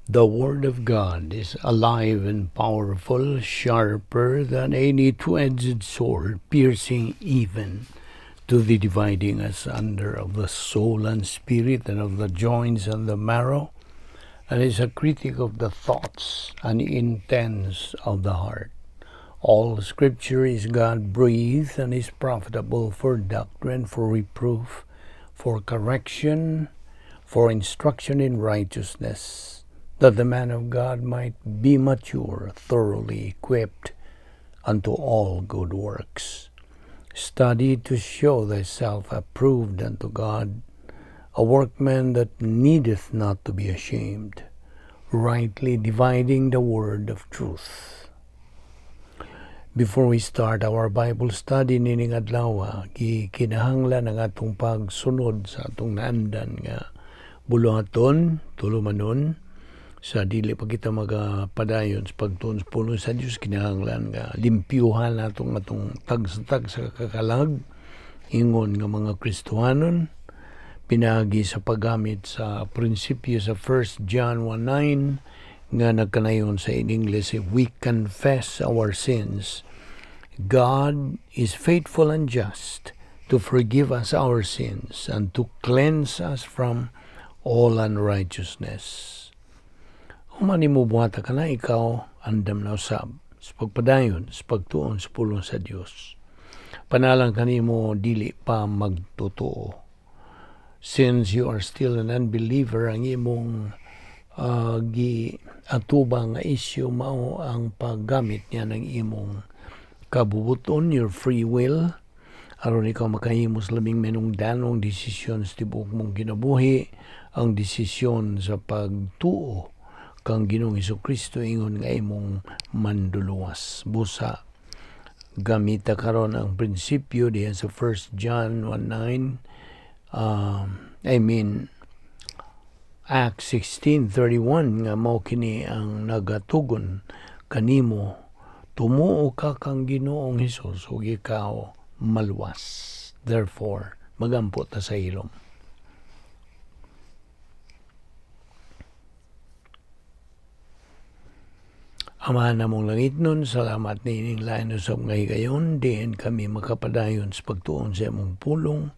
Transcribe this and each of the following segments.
The Word of God is alive and powerful, sharper than any two-edged sword, piercing even to the dividing asunder of the soul and spirit and of the joints and the marrow, and is a critic of the thoughts and intents of the heart. All Scripture is God-breathed and is profitable for doctrine, for reproof, for correction, for instruction in righteousness, that the man of God might be mature, thoroughly equipped unto all good works. Study to show thyself approved unto God, a workman that needeth not to be ashamed, rightly dividing the word of truth. Before we start our Bible study nining adlaw, kinahanglan ang atong pagsunod sa atong naandan nga buluhaton, tulumanon, sa dili pa kita magapadayon sa pagtuon sa pulong sa Dios, kinahanglan nga limpyuhan atong tag sa kakalag, ingon nga mga Kristohanon, pinagi sa paggamit sa prinsipyo sa 1 John 1:9 nga nagkanayon sa in English, if we confess our sins, God is faithful and just to forgive us our sins and to cleanse us from all unrighteousness. Humani mo buhata ka na, ikaw andam na usab sa pagpadayon, sa pagtuon sa pulong sa Dios. Panalang kanimo dili pa magtotoo. Since you are still an unbeliever, ang imong atubang nga isyu mao ang paggamit niya ng imong kabubuton, your free will, aron ikaw makahimos labing menungdanong desisyon sa tibuok mong kinabuhi, ang desisyon sa pagtuo kang Ginoong Hesukristo ingon nga imong manduluwas. Busa gamita karon ang prinsipyo diyan sa 1 John 1:9, Acts 16:31 nga mao kini ang nagatugon kanimo, tumuo ka kang Ginoong Hesus ug ikaw maluwas. Therefore, magampo ta sa ilom. Ama namong langit nun, salamat nining lain usab nga higayon, diin kami makapadayon sa pagtuon sa imong pulong.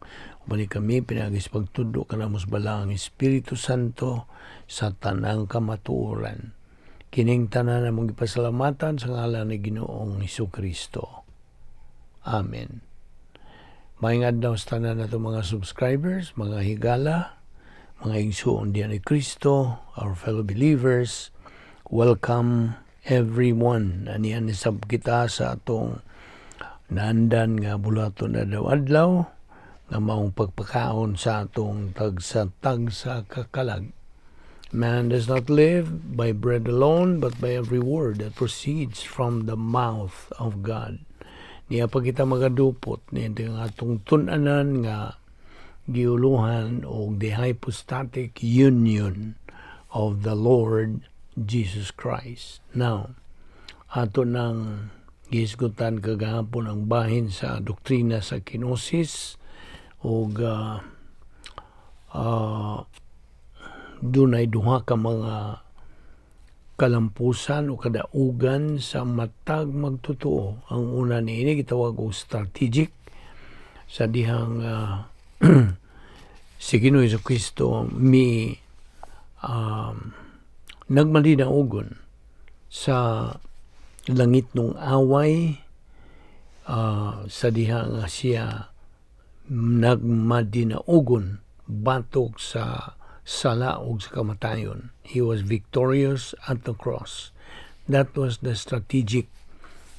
Umani kami pinagis pagtudo ka namos bala ang Espiritu Santo sa tanang kamatuoran. Kining tanan namong ipasalamatan sa ngalan ni Ginoong Hesukristo. Amen. Maingad daw sa tanan nato mga subscribers, mga higala, mga igsoon diyan ni Kristo, our fellow believers. Welcome everyone. Anihan isab kita sa atong naandan nga bulaton na daw adlaw, nga maong pagpakaon sa atong tag sa kakalag. Man does not live by bread alone, but by every word that proceeds from the mouth of God. Niya pa kita magadupot niya nga atong tunanan nga giuluhan o the hypostatic union of the Lord Jesus Christ. Now, ato nang gisgutan kagahapon ang bahin sa doktrina sa kenosis, o dunay duha ka mga kalampusan o kadaugan sa matag magtotoo. Ang una niini gitawag og strategic, sa dihang si Ginoong Hesukristo nagmalinaogon sa langit nung away, sa dihang siya nagmadinaogon batok sa sala ug sa kamatayon. He was victorious at the cross. That was the strategic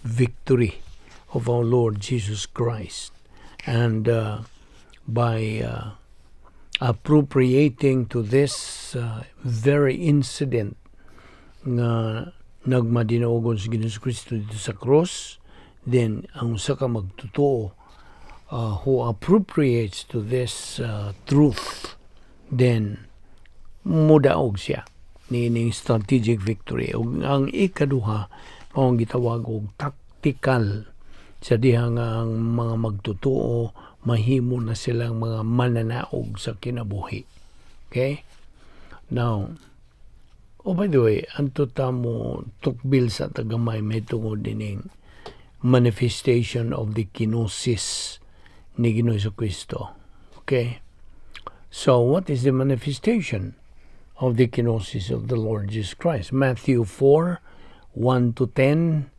victory of our Lord Jesus Christ. And by appropriating to this very incident nga nagmadinaogon si Ginoong Kristo dito sa cross, then ang usa ka magtotoo who appropriates to this truth, then mudaog siya nining strategic victory. Ug ang ikaduha mao gitawag og tactical, sa dihang ang mga magtotoo mahimo na silang mga mananaog sa kinabuhi. Okay? Now, Oh, by the way, anto tamo tukbil sa tagamay may tungod dining manifestation of the kenosis ni Ginoong Jesucristo. Okay? So, what is the manifestation of the kenosis of the Lord Jesus Christ? Matthew 4, 1 to 10,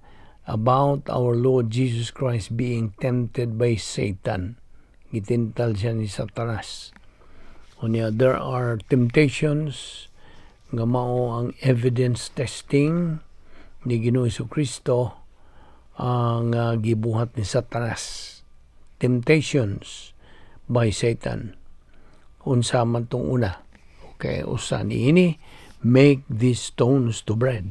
about our Lord Jesus Christ being tempted by Satan. Gitintal siya ni Satanas. Unya, there are temptations nga mao ang evidence testing ni Ginoong Jesucristo ang gibuhat ni Satanas. Temptations by Satan. Unsa man tong una. Okay, usa niini, make these stones to bread.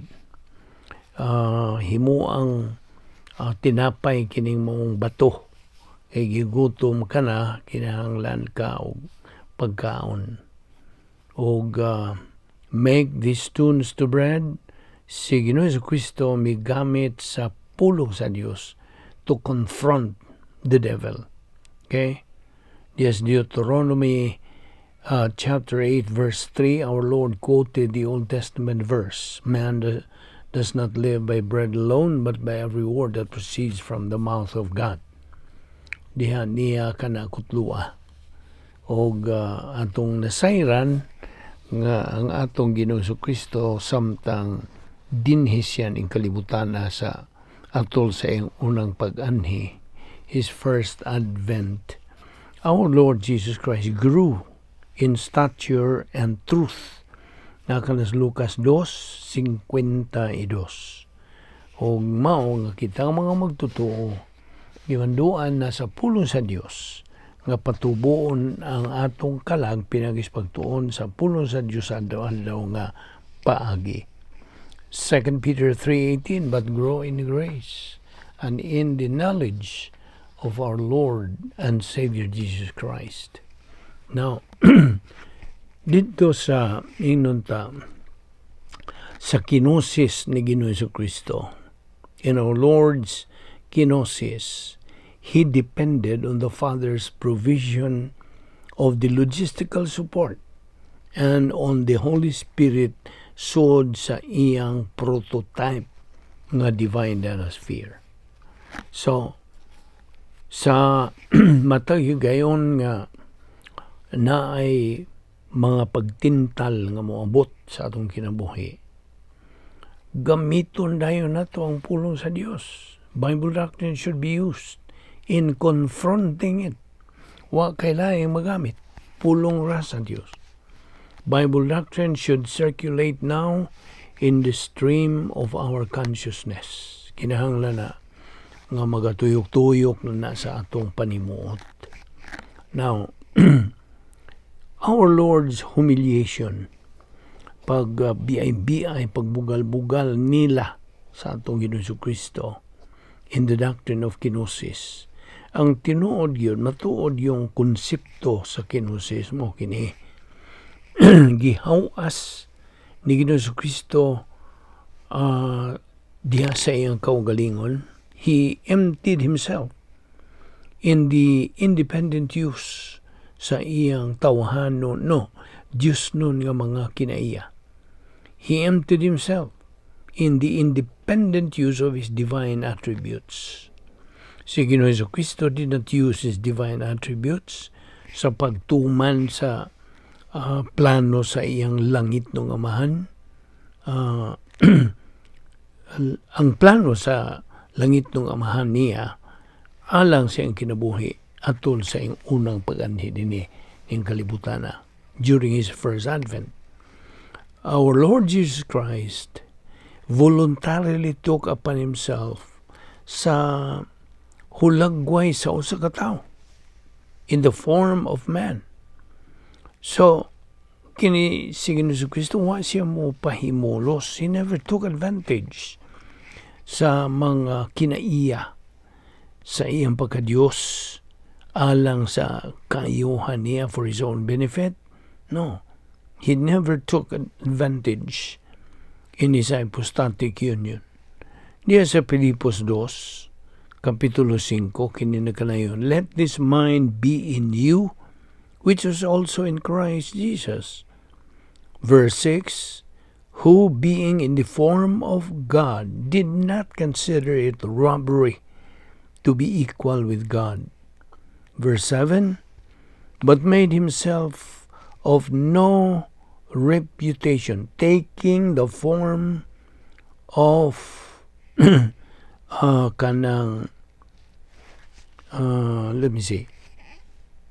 Himo ang tinapay kining mong bato. Kay gigutom ka na, kinahanglan ka og pagkaon. Og make these stones to bread, si Ginoong Jesucristo migamit sa pulong sa Dios to confront the devil. Okay? Yes, Deuteronomy chapter 8 verse 3, our Lord quoted the Old Testament verse, man does not live by bread alone, but by every word that proceeds from the mouth of God. Diha niya kana kutlua. Og atong nasayran nga ang atong Ginoong Jesucristo samtang dinhis yan ing kalibutan na sa atol sa iyang unang pag-anhi, His first advent. Our Lord Jesus Christ grew in stature and truth. Nakanas Lucas 2:52. O mao nga kita mga magtotoo, gimanduan na sa pulong sa Dios nga patubuon ang atong kalag pinagispagtuon sa pulong sa Dios adlaw nga paagi. 2 Peter 3:18, but grow in grace and in the knowledge of our Lord and Savior Jesus Christ. Now, dito sa inunta sa kenosis ni Ginoong Jesucristo, in our Lord's kenosis, He depended on the Father's provision of the logistical support and on the Holy Spirit sod sa iyang prototype nga divine atmosphere. So, sa matag gayon nga na ay mga pagtintal nga moabot sa atong kinabuhi, gamiton dayon nato ang pulong sa Dios. Bible doctrine should be used in confronting it. Wa kailangang magamit pulong ra sa Dios. Bible doctrine should circulate now in the stream of our consciousness. Kinahanglan na nga magatuyok-tuyok na sa atong panimuot. Now, our Lord's humiliation, pag-biay-biay, pagbugal-bugal nila sa atong Ginoong Jesucristo in the doctrine of kenosis, ang tinuod yun, matuod yung konsepto sa kenosis mo, kini gihawas ni Ginoong Jesucristo diha sa iyang kaugalingon. He emptied himself in the independent use sa iyang tawhanon, Diyos nun nga mga kinaiya. He emptied himself in the independent use of His divine attributes. Si Ginoong Jesucristo did not use His divine attributes sa pagtuman sa plano sa iyang langit ng Amahan. Ang plano sa langit ng Amahan niya alang sa iyang kinabuhi atol sa iyang unang pag-anhi din ng kalibutan na during His first advent. Our Lord Jesus Christ voluntarily took upon Himself sa hulagway sa usa ka tawo in the form of man. So, kini si Ginoong Jesucristo wa siya mo pahimulos. He never took advantage sa mga kinaiya sa iyang pagka-Diyos alang sa kaayuhan niya for His own benefit. No. He never took advantage in His hypostatic union. Diya sa Pilipos 2, Kapitulo 5, kininakalayon, let this mind be in you, which was also in Christ Jesus. Verse 6, who being in the form of God did not consider it robbery to be equal with God. Verse 7, but made himself of no reputation, taking the form of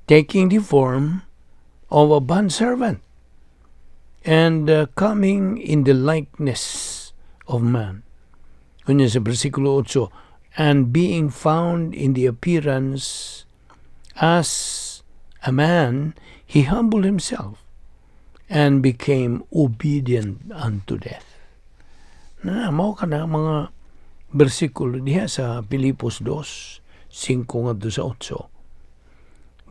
taking the form of a bondservant, and coming in the likeness of man. Kunya sa versikulo 8, and being found in the appearance as a man, he humbled himself and became obedient unto death. Mao ka na mga bersikulo diha sa Pilipos 2:5 ngadto sa 8.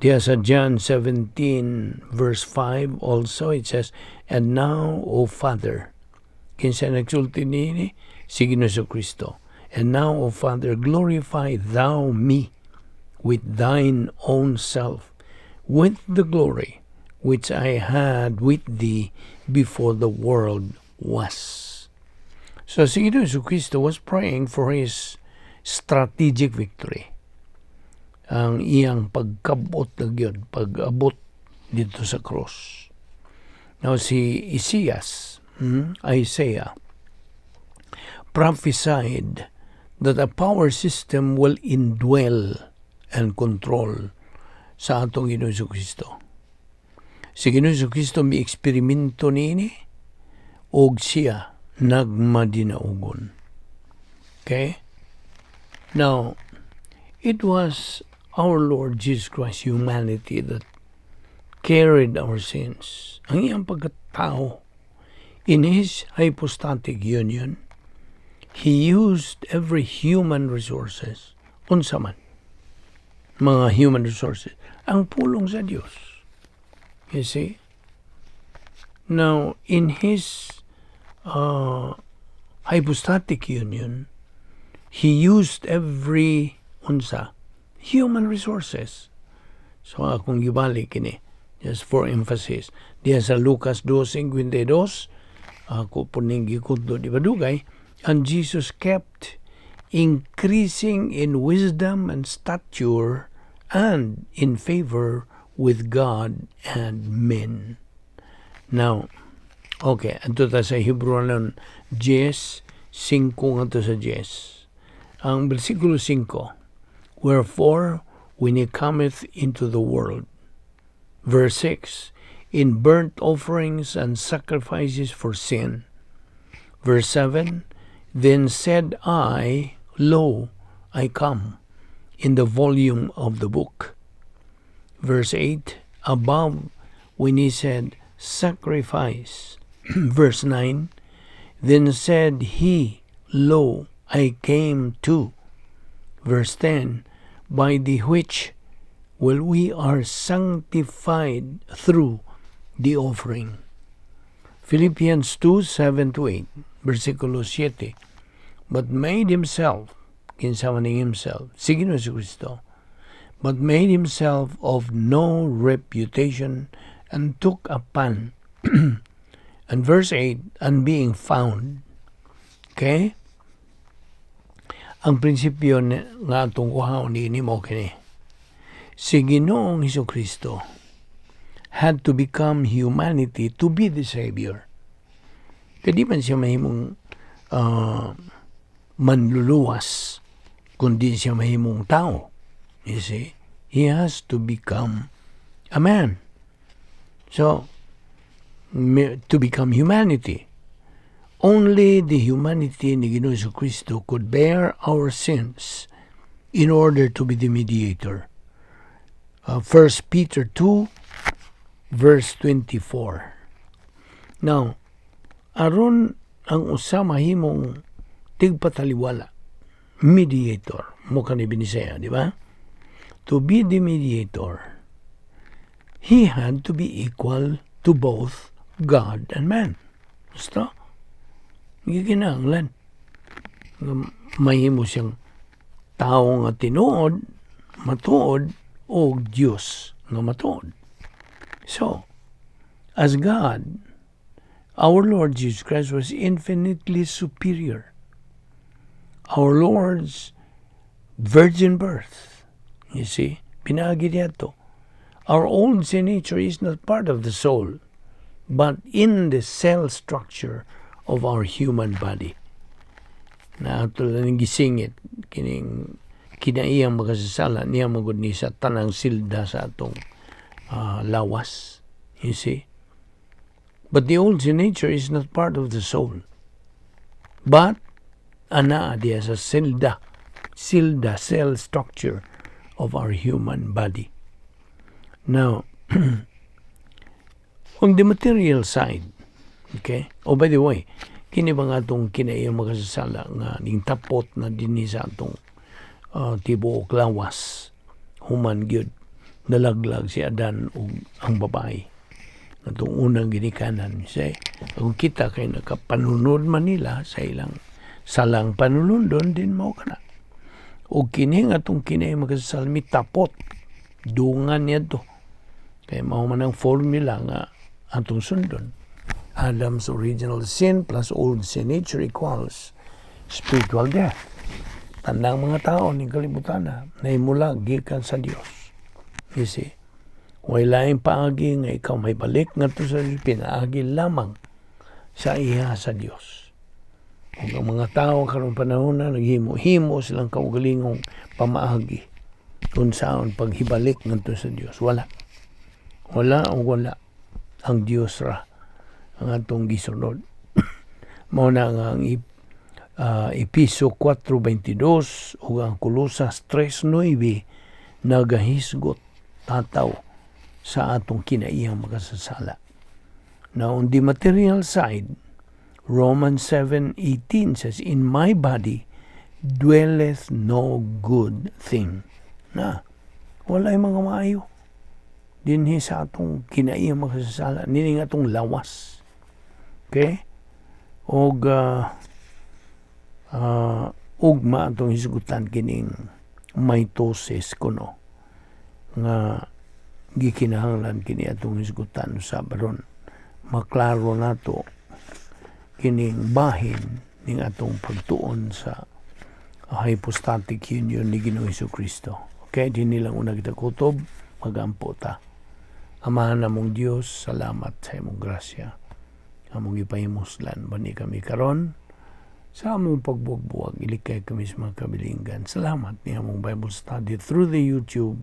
Diha sa John 17 verse 5 also it says, and now, O Father, kinsa nagsulti niini si Ginoong Kristo, and now, O Father, glorify thou me with thine own self, with the glory which I had with thee before the world was. So si Ginoong Kristo was praying for his strategic victory. Ang iyang pagkabot na gyud, pag-abot dito sa cross. Now si Isaiah prophesied that a power system will indwell and control sa atong Ginoong Kristo. Si Ginoong Kristo may eksperimento niini og siya nagmadinaugon. Okay? Now, it was our Lord Jesus Christ, humanity, that carried our sins. Ang iyang pagkatao, in His hypostatic union, He used every human resources, unsa man, mga human resources, ang pulong sa Diyos. You see? Now, in His hypostatic union, He used every human resources. So akong gibalik kini, just for emphasis, diya sa Lucas 2:52, ako po ning gikudto di badugay, and Jesus kept increasing in wisdom and stature and in favor with God and men. Now, okay, ato ta sa Hebrew 10:5 ngadto sa 10. Ang bersikulo 5, wherefore, when he cometh into the world. Verse 6, in burnt offerings and sacrifices for sin. Verse 7, then said I, lo, I come, in the volume of the book. Verse 8, above, when he said, sacrifice. Verse 9, then said he, lo, I came too. Verse 10, by the which will we are sanctified through the offering. Philippians 2:7-8, versikulo 7, but made himself, kinsa man himself, si Ginoong Kristo, but made himself of no reputation, and took upon, and verse 8, and being found. Okay? Ang prinsipyo nga atong kuhaon ni mo kini. Si Ginoong Kristo had to become humanity to be the Savior. Kadi man siya mahimong manluluwas, kundi siya mahimong tao. You see? He has to become a man. So, to become humanity. Only the humanity ni Ginoong Kristo could bear our sins in order to be the mediator. 1 Peter 2, verse 24. Now, aron ang usa mahimong tigpataliwala, mediator, mo ka ni Visayan, di ba? To be the mediator, he had to be equal to both God and man. Basta? Giginahanglan. Mahimo siyang tao nga tinuod, matuod, o Diyos nga matuod. So, as God, Our Lord Jesus Christ was infinitely superior. Our Lord's virgin birth, you see, pinagi niya to. Our old sin nature is not part of the soul, but in the cell structure of our human body. Na tulad ng gisingit, kining kinaiyang makasasala, niya magod ni sa tanang silda sa atong lawas, you see. But the old sin nature is not part of the soul. But, ana diya sa silda, cell structure of our human body. Now, on the material side, okay? Oh, by the way, kini ba nga itong kinaiyang makasasala nga ning tapot na dinhi sa atong tibuok lawas, human gyud, nalaglag si Adan ug ang babae. Itong unang ginikanan siya, kung kita kay nakapanunod man nila sa ilang salang panulundon din mo ka na. O kini nga itong kinay magkasalmi tapot, dungan niya to. Kaya mao man ang formula nga atong sundon. Adam's original sin plus old sin nature equals spiritual death. Tandang mga tao ng kalibutan na naimula gikan sa Dios. You see? Wala yung paagi nga ikaw may balik nga to sa Diyos, pinaagi lamang sa iha sa Diyos. Kung ang mga tao karong panahon na naghimo-himo silang kaugalingong pamaagi kung saan paghibalik nga to sa Diyos. Wala. Wala o wala. Ang Diyos ra ang atong gisunod. Mao na nga ang Episo 4:22 ug ang Kolosas 3:9 nagahisgot tataw sa atong kinaiyang makasasala. Now, on the material side, Romans 7:18 says, "In my body dwelleth no good thing." Na, wala yung mga maayo. Dinhi sa atong kinaiyang makasasala, nining atong lawas. Okay? Og ugma atong hisgutan kining mitosis kuno nga gikinahanglan kini atong hisgutan sa baron maklaro nato kining bahin ning atong pagtuon sa hypostatic union ni Ginoong Jesucristo. Okay, din nilang una kita kutob, magampo ta. Amahan namong Dios, salamat sa imong grasya. Among ipahimuslan bani kami karon sa among pagbuwag-buwag, ilikay kami sa mga kabilinggan. Salamat ni among Bible study through the YouTube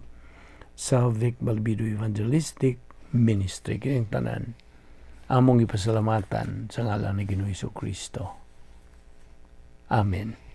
sa Balbido Evangelistic Ministry. Kining tanan, among ipasalamatan sa ngalan ni Ginoong Jesucristo. Amen.